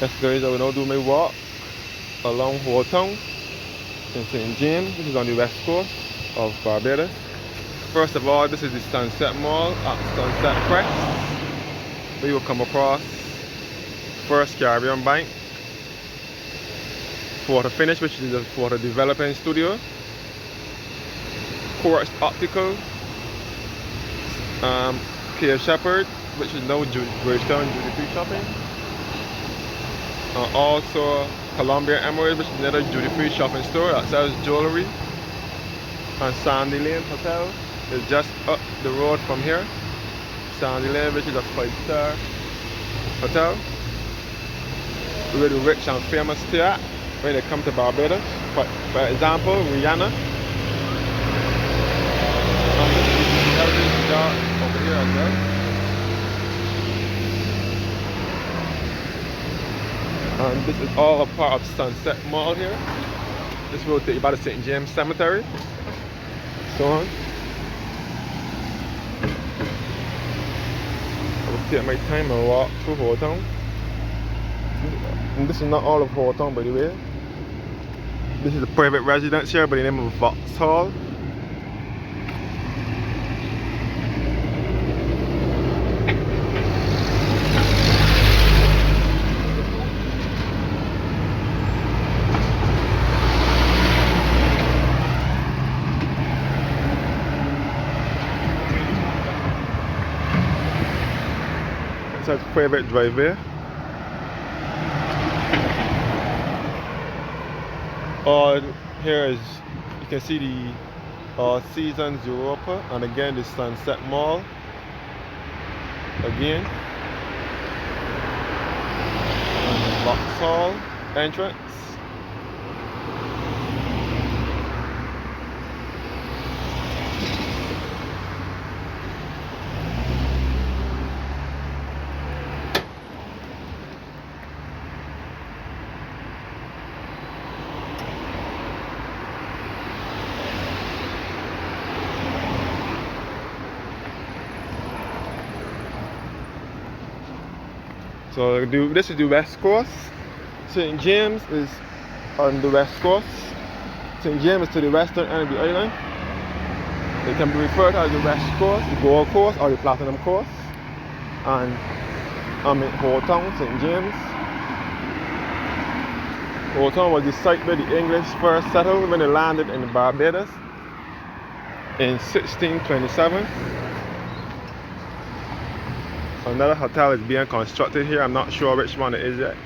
Yes guys, I will now do my walk along Horton in St. James. This is on the west coast of Barbados. First of all, this is the Sunset Mall at Sunset Crest. We will come across First Caribbean Bank, Photo Finish, which is the photo developing studio, Quartz Optical, K. Shepherd, which is now Bridgetown Duty Free Shopping, and also Columbia Emerald, which is another duty free shopping store that sells jewelry, and Sandy Lane Hotel is just up the road from here. Sandy Lane, which is a 5-star hotel where the rich and famous stay at when they come to Barbados. For example, Rihanna. And this is the Heritage Yard over here as well. And this is all a part of Sunset Mall here. This will take you by the St. James Cemetery. So on. I will take my time and walk through Holetown. And this is not all of Holetown, by the way. This is a private residence here by the name of Vauxhall. It's a private driveway. Here is, you can see the Seasons Europa, and again the Sunset Mall. Again, and the Vauxhall entrance. So this is the west coast. St. James is on the west coast. St. James is to the western end of the island. It can be referred to as the west coast, the Gold Coast, or the Platinum Coast. And I'm in Holetown, St. James. Holetown was the site where the English first settled when they landed in Barbados in 1627. Another hotel is being constructed here. I'm not sure which one it is yet.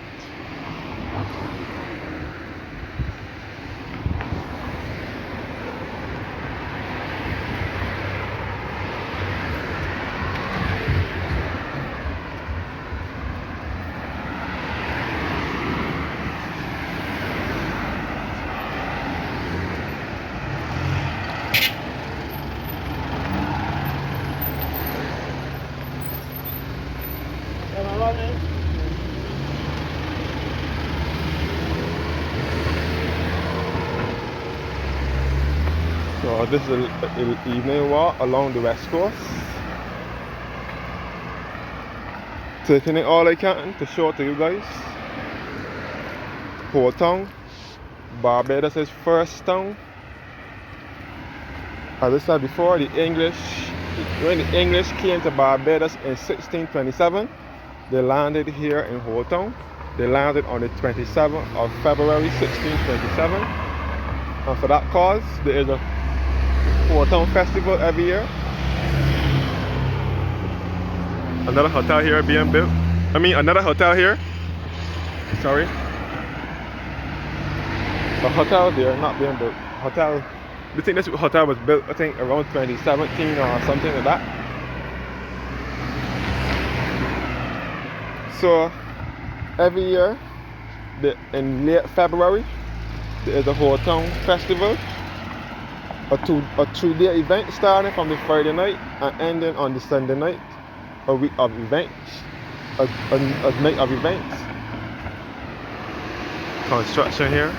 So this is an evening walk along the west coast. Taking it all I can to show to you guys. Holetown, Barbados' first town. As I said before, when the English came to Barbados in 1627, they landed here in Holetown. They landed on the 27th of February 1627. And for that cause, there is a Holetown Festival every year. Another hotel here being built. Another hotel here. Sorry. The hotel there not being built. I think this hotel was built, I think, around 2017 or something like that. So every year, in late February, there is a Holetown Festival. A 3-day event starting from the Friday night and ending on the Sunday night. A week of events. A night of events. Construction here.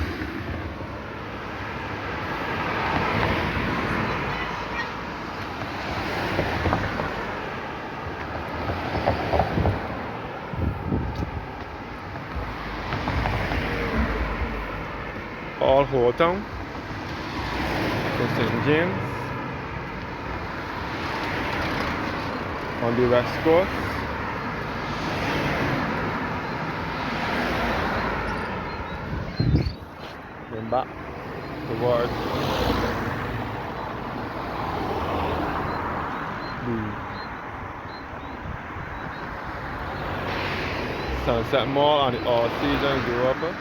called Holetown in St. James on the west coast. Then back towards the Sunset Mall and the All Seasons Europa.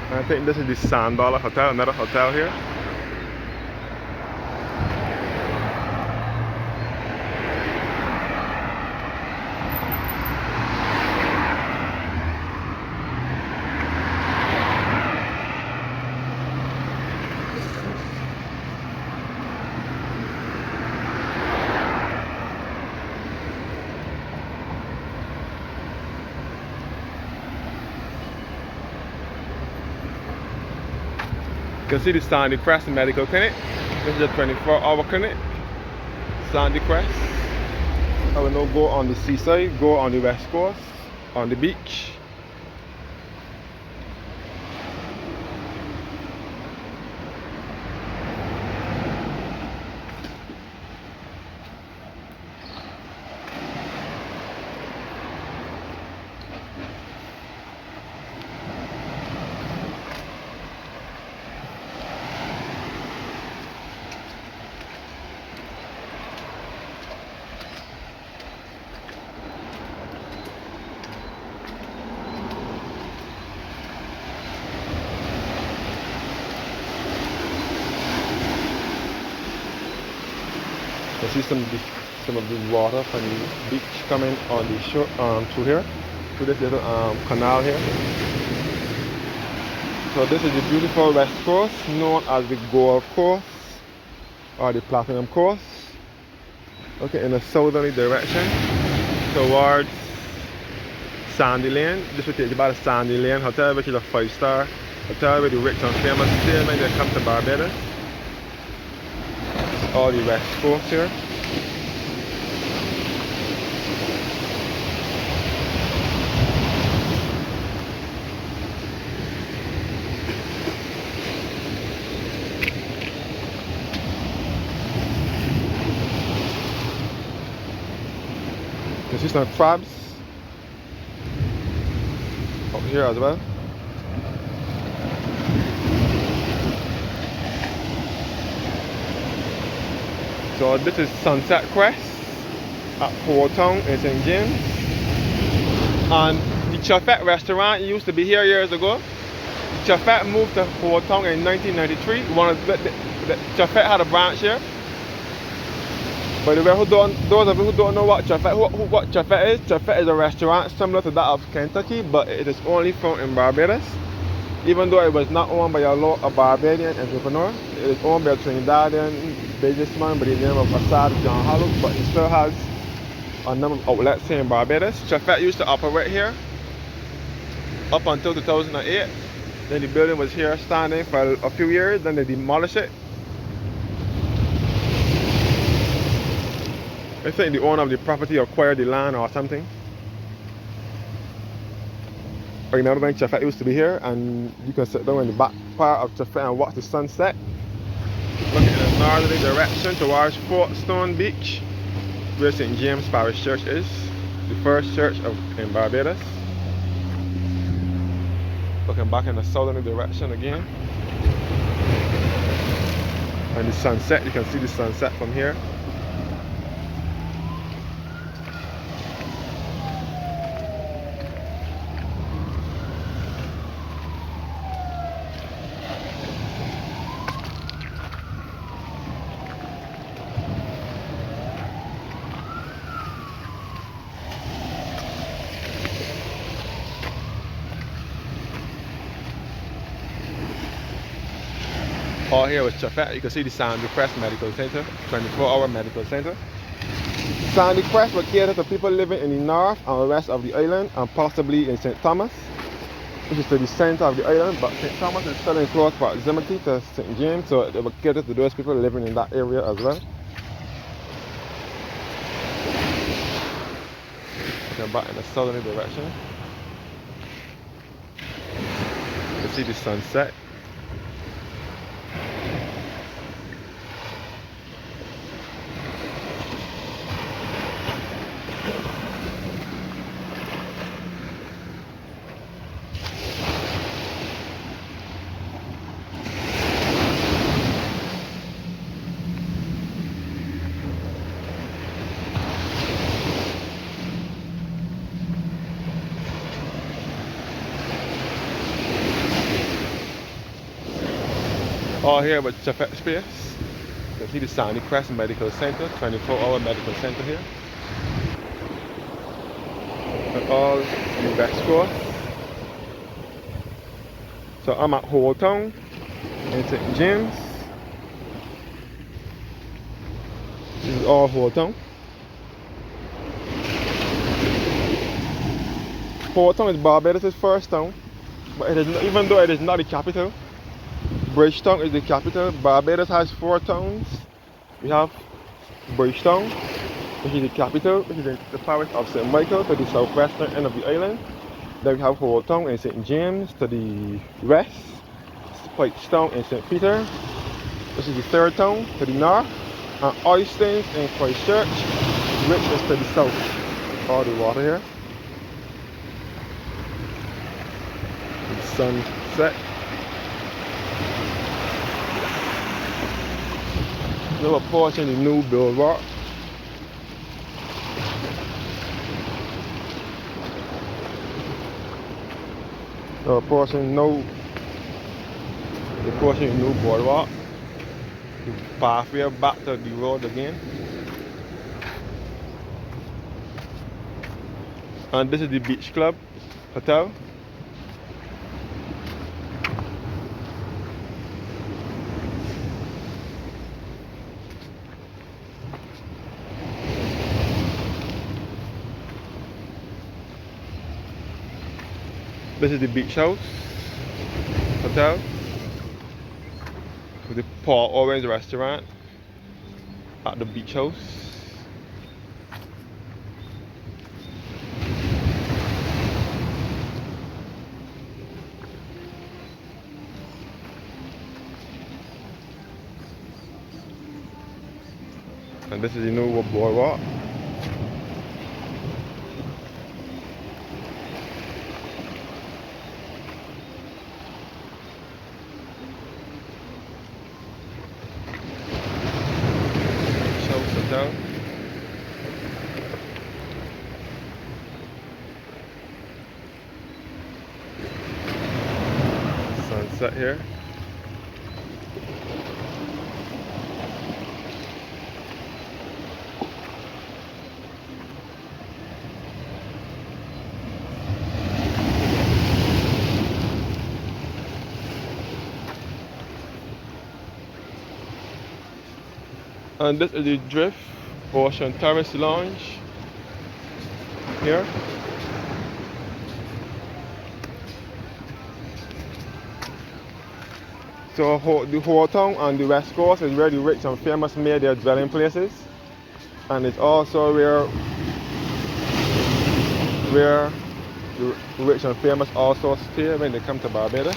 I think this is the $100 Hotel, another hotel here. You can see the Sandy Crest Medical Clinic. This is a 24-hour clinic. Sandy Crest. I will now go on the seaside, go on the west coast, on the beach. You see some of the water from the beach coming on the shore through here, through this little canal here. So this is the beautiful west coast, known as the Gold Coast or the Platinum Coast. Okay, in a southerly direction towards Sandy Lane. This will take you by the Sandy Lane Hotel, which is a 5-star hotel where the rich and famous stay when they come to Barbados. All the west coast here. You see some crabs up here as well. So this is Sunset Crest at Horton in St. James. And the Chafet restaurant used to be here years ago. Chafet moved to Horton in 1993. The Chafet had a branch here. By the way, those of you who don't know what Chafet is, Chafet is a restaurant similar to that of Kentucky, but it is only found in Barbados. Even though it was not owned by a Barbadian entrepreneur, it is owned by a Trinidadian businessman by the name of Assad John Hollow, but he still has a number of outlets here in Barbados. Chafet used to operate here up until 2008. Then the building was here standing for a few years, then they demolished it. I think the owner of the property acquired the land or something. I remember when Chafet used to be here, and you can sit down in the back part of Chafet and watch the sunset. Looking in a northerly direction towards Fort Stone Beach, where St. James Parish Church is, the first church in Barbados. Looking back in the southerly direction again. And the sunset, you can see the sunset from here. All here was Chafet. You can see the Sandy Crest Medical Center, 24-hour medical center. Sandy Crest will cater to people living in the north and west of the island and possibly in St. Thomas, which is to the center of the island, but St. Thomas is still in close proximity to St. James, so it will cater to those people living in that area as well. Looking back in the southerly direction, you can see the sunset. All here with Chafet Space. You can see the Sandy Crest Medical Center, 24-hour medical center here. And all the West Coast. So I'm at Holetown in St. James. This is all Holetown. Holetown is Barbados' first town, but it is not, even though it is not the capital. Bridgetown is the capital. Barbados has 4 towns. We have Bridgetown, which is the capital, which is in the parish of St. Michael to the southwestern end of the island. Then we have Holetown in St. James to the west, Spikestown in St. Peter, which is the 3rd town to the north, and Oystons in Christchurch, which is to the south. All the water here. The sunset. Another portion of the new boardwalk. Another portion no. The portion of the new boardwalk. The pathway back to the road again. And this is the Beach Club Hotel. This is the Beach House Hotel with the Paul Owens restaurant at the Beach House. And this is the new boardwalk. Hotel. Sunset here. And this is the Drift Ocean Terrace Lounge here. So the Horton and the West Coast is where the rich and famous made their dwelling places, and it's also where the rich and famous also stay when they come to Barbados.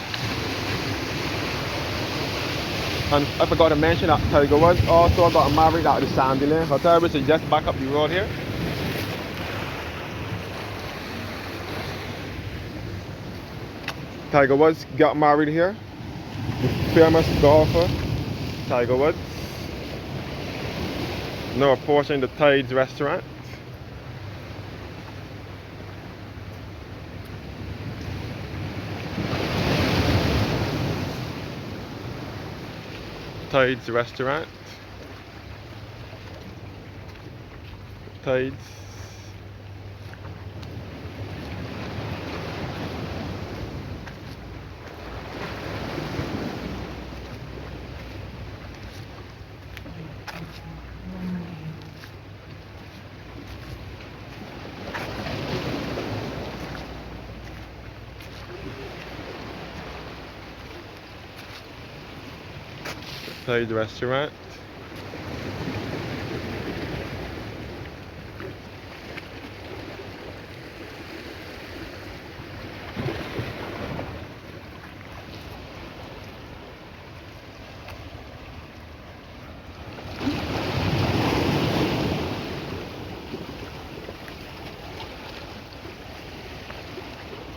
And I forgot to mention that Tiger Woods also got married at the Sandyland Hotel, which is just back up the road here. Tiger Woods got married here. The famous golfer, Tiger Woods. Now approaching the Tides restaurant. Tides restaurant. Tides. Side restaurant.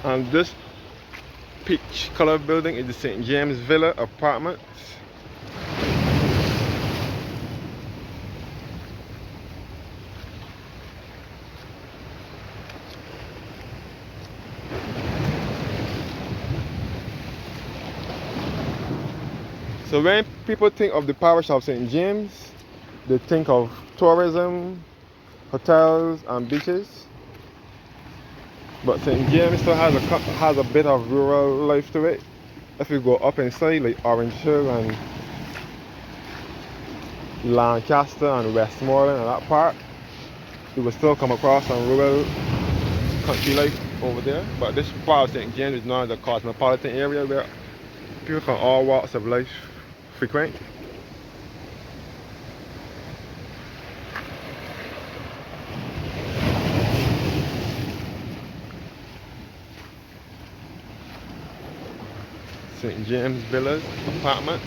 And this peach color building is the St. James Villa Apartments. So when people think of the parish of St. James, they think of tourism, hotels and beaches. But St. James still has a bit of rural life to it. If you go up inside, like Orange Hill and Lancaster and Westmoreland and that part, you will still come across some rural country life over there. But this part of St. James is not the cosmopolitan area where people from all walks of life frequent. St. James Villas Apartments.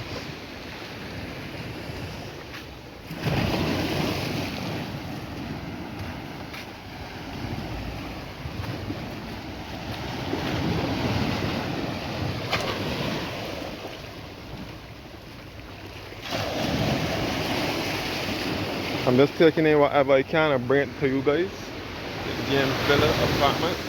I'm just taking in whatever I can and bring it to you guys. St. James Villa Apartments.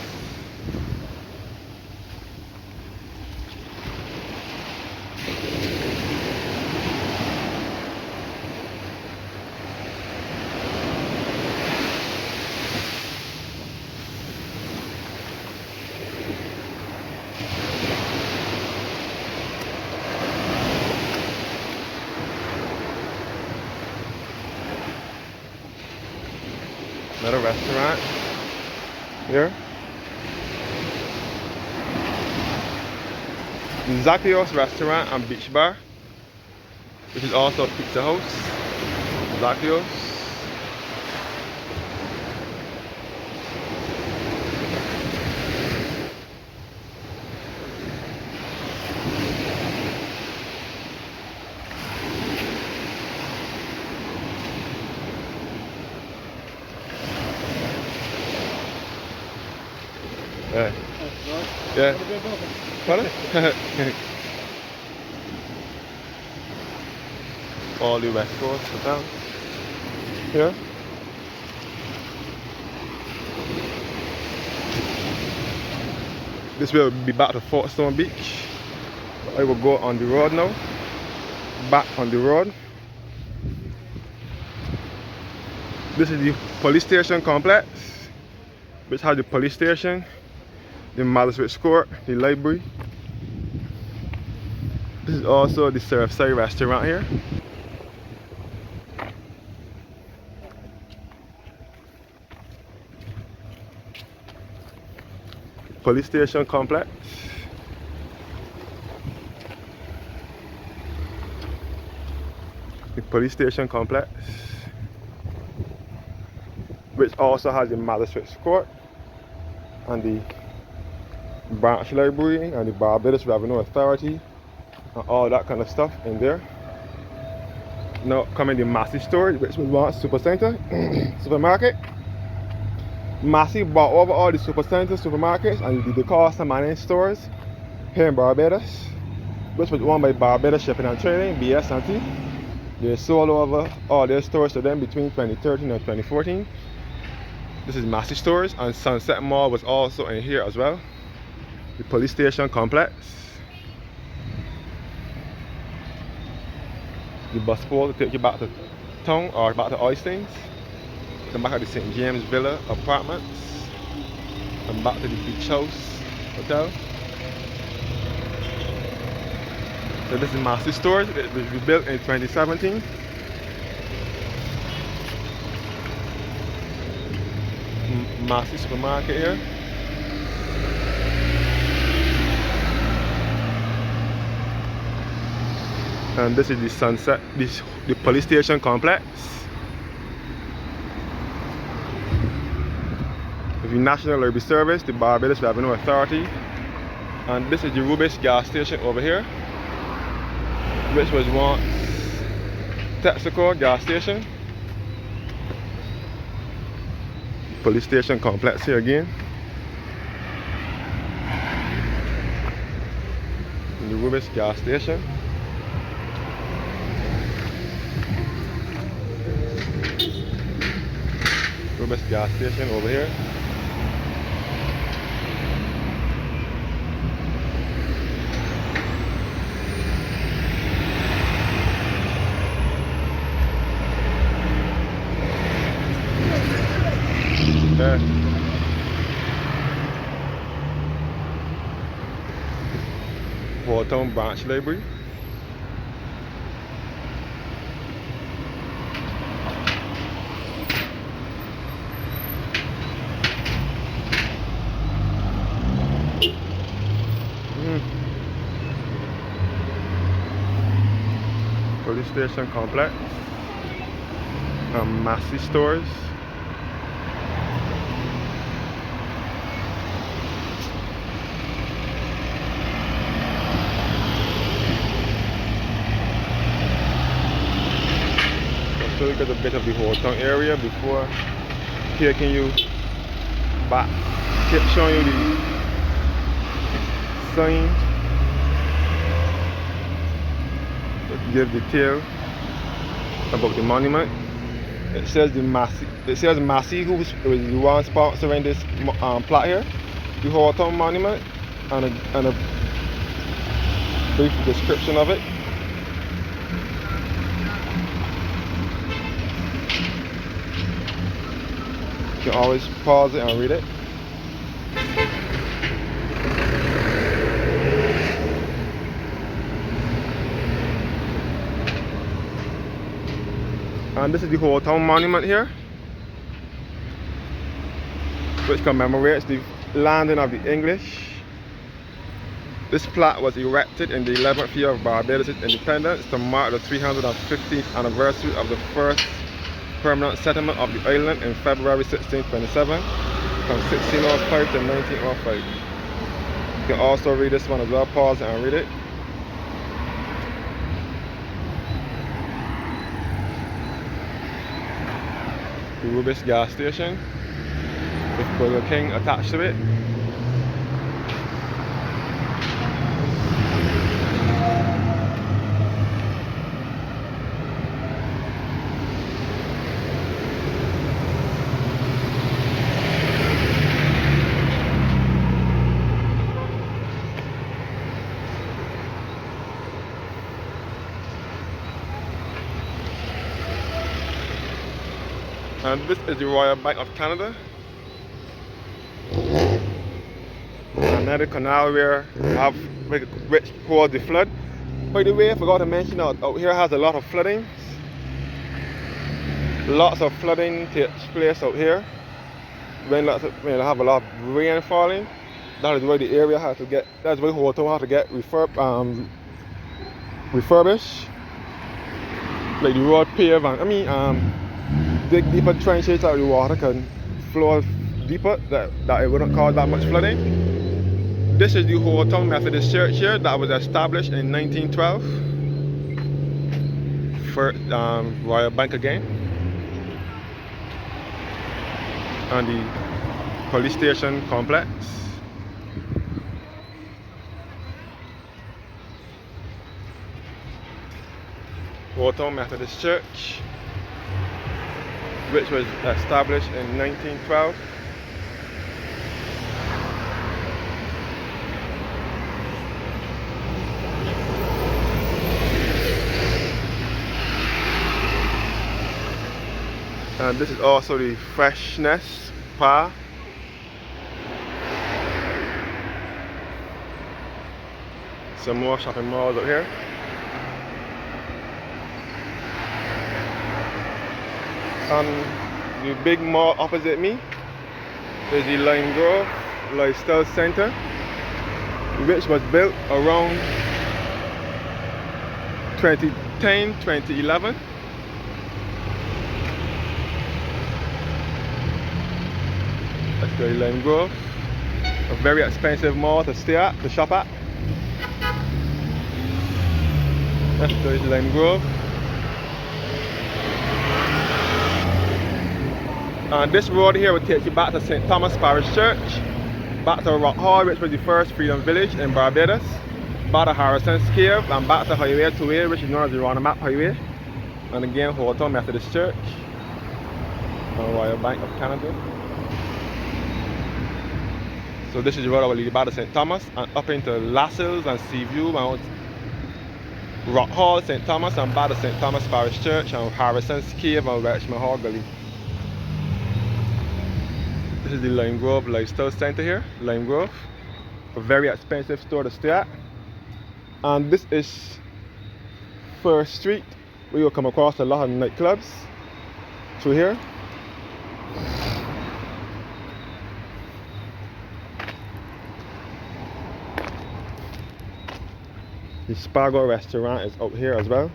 Another restaurant here. Zacchaeus Restaurant and Beach Bar, which is also a pizza house. Zacchaeus. Yeah. Yeah. Pardon? All the West Coast hotel. Here. This will be back to Folkestone Beach. I will go on the road now. Back on the road. This is the police station complex, which has the police station, the magistrate court, the library. This is also the Surfside restaurant here. Police station complex. The police station complex, which also has the magistrate's court and the branch library and the Barbados Revenue Authority and all that kind of stuff in there. Now coming the Massey store, which was once Supercenter supermarket. Massey bought over all the Supercenter supermarkets and the cost of managed stores here in Barbados, which was owned by Barbados Shipping and Trading, BS&T. They sold over all their stores to them between 2013 and 2014. This is Massey stores, and Sunset Mall was also in here as well. The police station complex. The bus pole to take you back to town or back to Oistins. Come back at the St. James Villa Apartments. And back to the Beach House Hotel. So this is Massey stores. It was rebuilt in 2017. Massey supermarket here. And this is the sunset, the police station complex. The National Library Service, the Barbados Revenue Authority. And this is the Rubis gas station over here, which was once Texaco gas station. Police station complex here again. The Rubis gas station. Rubis gas station over here. There. Holetown Branch Library. Police station complex. Massey stores. So look at a bit of the Horton area before taking you back, showing you the sign that give detail about the monument. It says the Massey who was the one sponsoring this plot here, the Horton monument, and a brief description of it. You can always pause it and read it. And this is the Holetown monument here, which commemorates the landing of the English. This plaque was erected in the 11th year of Barbados' independence to mark the 350th anniversary of the first permanent settlement of the island in February 1627, from 1605 to 1905. You can also read this one as well, pause and read it. The Rubis gas station with Burger King attached to it. And this is the Royal Bank of Canada. Another canal which caused the flood. By the way, I forgot to mention out here has a lot of flooding. Lots of flooding takes place out here. When they have a lot of rain falling, that is why the area has to get. That's why Horton has to get refurbished. Like the road paved and dig deeper trenches so the water can flow deeper, that it wouldn't cause that much flooding. This is the Holetown Methodist Church here that was established in 1912 for Royal Bank again. And the police station complex. Holetown Methodist Church, which was established in 1912. And this is also the Freshness Spa. Some more shopping malls out here. And the big mall opposite me is the Lime Grove Lifestyle Center, which was built around 2010, 2011. Let's go to Lime Grove. A very expensive mall to stay at, to shop at. Let's go to Lime Grove. And this road here will take you back to St. Thomas Parish Church, back to Rock Hall, which was the first Freedom Village in Barbados, back to Harrison's Cave, and back to Highway 2A, which is known as the Roundabout Highway. And again, Holetown Methodist Church, and Royal Bank of Canada. So this is the road that will lead you back to St. Thomas, and up into Lascelles and Seaview, and Rock Hall, St. Thomas, and back to St. Thomas Parish Church, and Harrison's Cave, and Richmond Hall Gully. This is the Lime Grove Lifestyle Center here, Lime Grove. A very expensive store to stay at. And this is First Street, where you'll come across a lot of nightclubs through here. The Spargo restaurant is out here as well.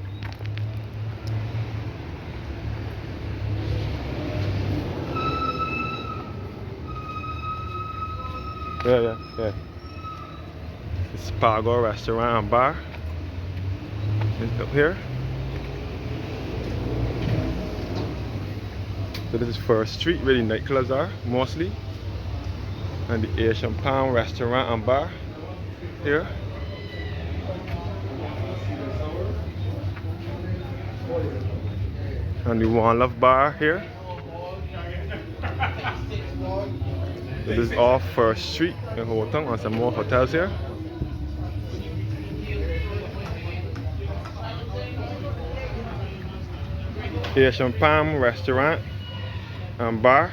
Yeah. The Spargo restaurant and bar is up here. So this is First Street, where the nightclubs are mostly, and the Asian Palm restaurant and bar here. And the One Love bar here. This is all First Street in Horton, and some more hotels here. Asian Palm restaurant and bar,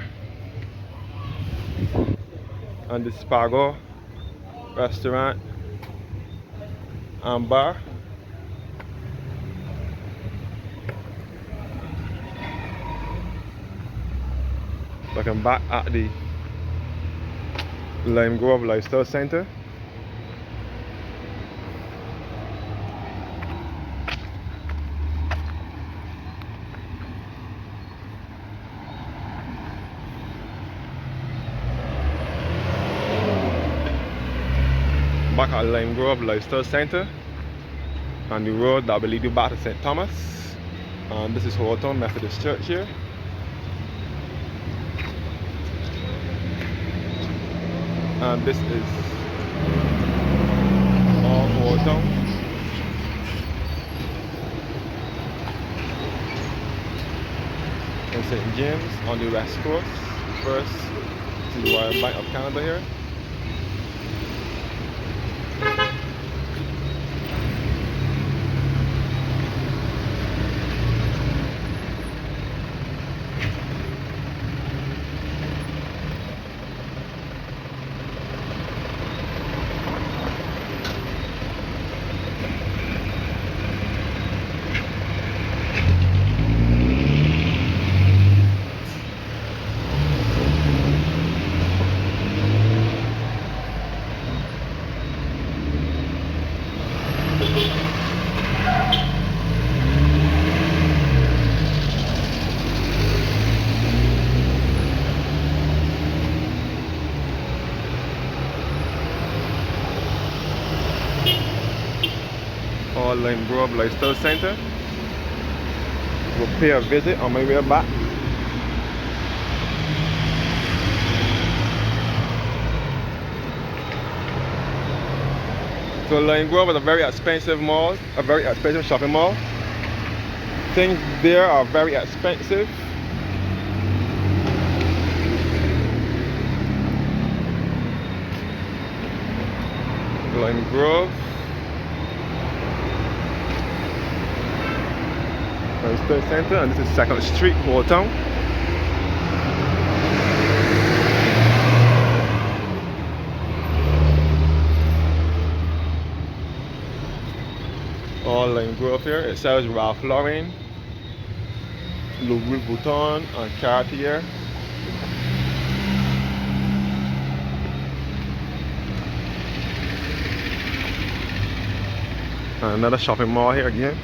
and the Spargo restaurant and bar. Looking back at the Lime Grove Lifestyle Center. Back at Lime Grove Lifestyle Center, and the road that will lead you back to St. Thomas. And this is Horton Methodist Church here. And this is all Horton. And St. James on the west coast. First to the Royal Bank of Canada here. Lime Grove Lifestyle Center. We'll pay a visit on my way back. So Lime Grove is a very expensive mall, a very expensive shopping mall. Things there are very expensive. Lime Grove Lifestyle Center, and this is 2nd Street, Holetown. All Lime Grove here. It sells Ralph Lauren, Louis Vuitton, and Cartier. And another shopping mall here again.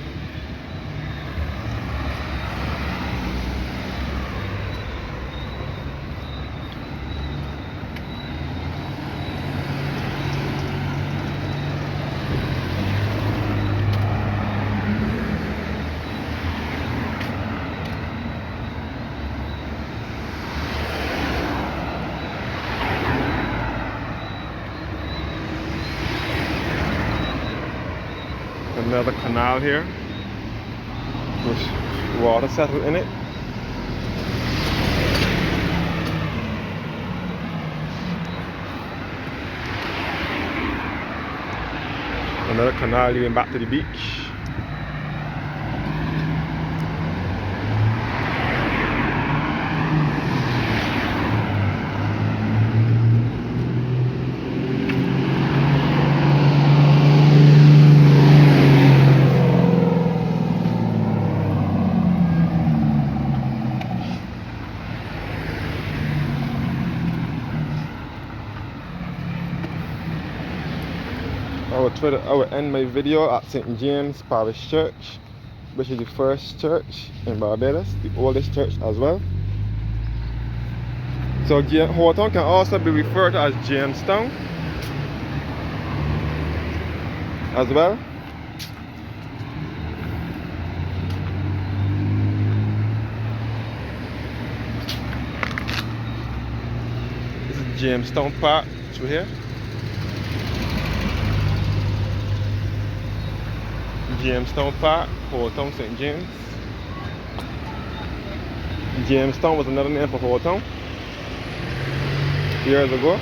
Another canal here with water settled in it. Another canal leading back to the beach. I will end my video at St. James Parish Church, which is the first church in Barbados, the oldest church as well. So Horton can also be referred to as Jamestown as well. This is Jamestown Park through here. Jamestown Park, Holetown, St. James. Jamestown was another name for Holetown years ago.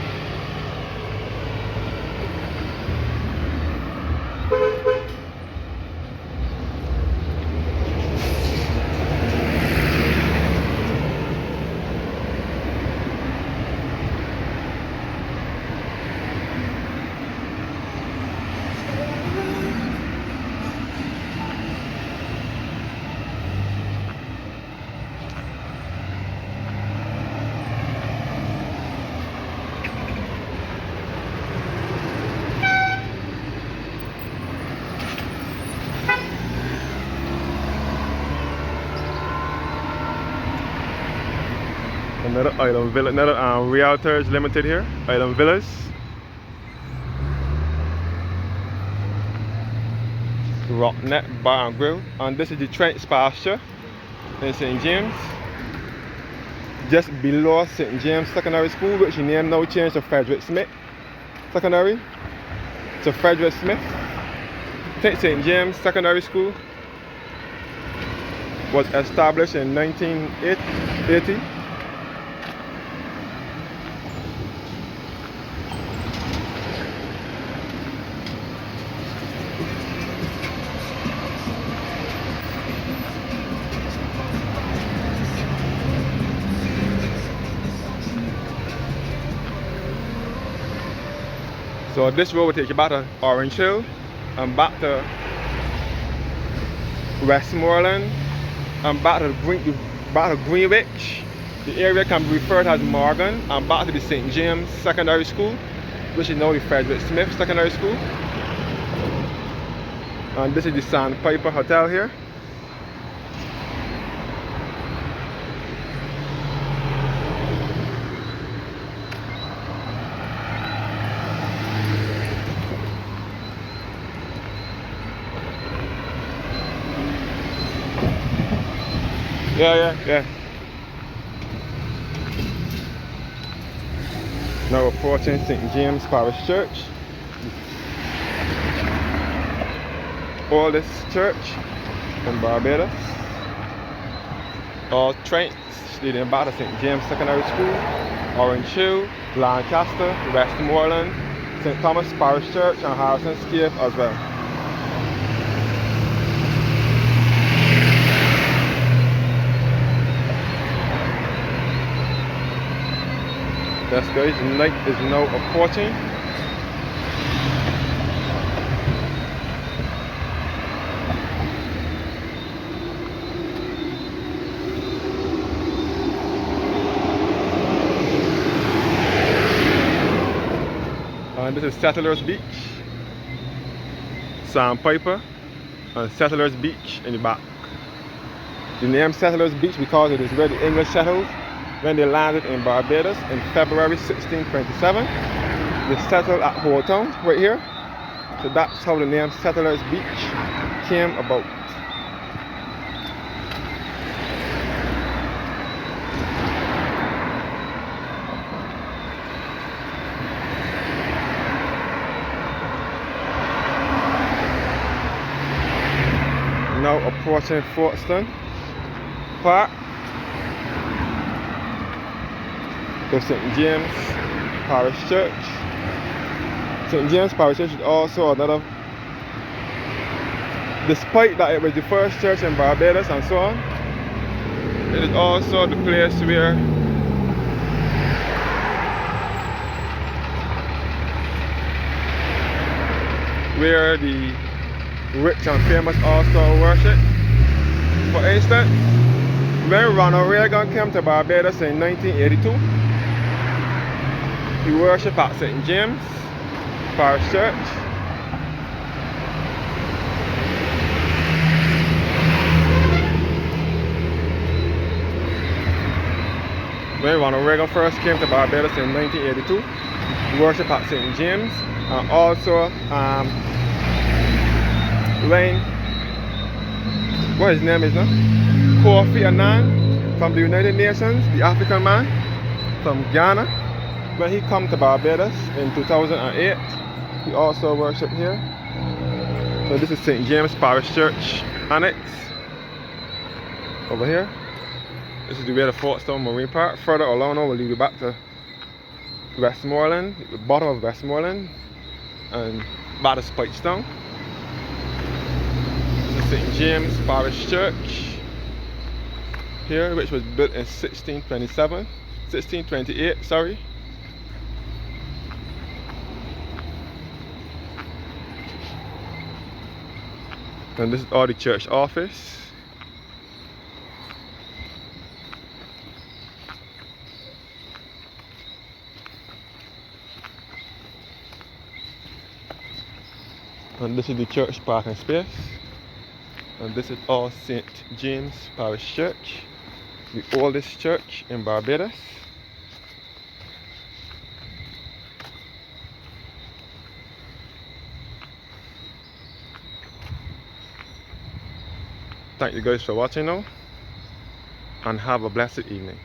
Another Island Villa, another Realtors Limited here, Island Villas. Rocknet Bar and Grill, and this is the Trench Pasture in St. James, just below St. James Secondary School, which the name now changed to Frederick Smith Secondary. So Frederick Smith. St. James Secondary School was established in 1980. So this road will take you back to Orange Hill and back to Westmoreland and back to Greenwich. The area can be referred as Morgan, and back to the St. James Secondary School, which is now the Frederick Smith Secondary School. And this is the Sandpiper Hotel here. Yeah. Now approaching St. James Parish Church. Oldest church in Barbados. All trains leading back to St. James Secondary School, Orange Hill, Lancaster, Westmoreland, St. Thomas Parish Church, and Harrison's Cave as well. That's good. The night is now approaching. And this is Settlers Beach, Sandpiper, and Settlers Beach in the back. The name Settlers Beach because it is where the English settled when they landed in Barbados in February 1627. They settled at Holetown right here. So that's how the name Settlers Beach came about. approaching Folkestone Park. The St. James Parish Church. St. James Parish Church is also another, despite that it was the first church in Barbados and so on, it is also the place where the rich and famous also worship. For instance, when Ronald Reagan came to Barbados in 1982, he worshipped at St. James Parish Church. When Ronald Reagan first came to Barbados in 1982, he worshipped at St. James, and also when, what his name is now? Kofi Annan from the United Nations, the African man from Ghana, when he come to Barbados in 2008, he also worshipped here. So this is St. James Parish Church Annex over here. This is the way to Folkestone Marine Park. Further along, we'll lead you back to Westmoreland, the bottom of Westmoreland, and back to Spikestone. This is St. James Parish Church here, which was built in 1628, sorry. And this is all the church office. And this is the church parking space. And this is all St. James Parish Church, the oldest church in Barbados. Thank you guys for watching now, and have a blessed evening.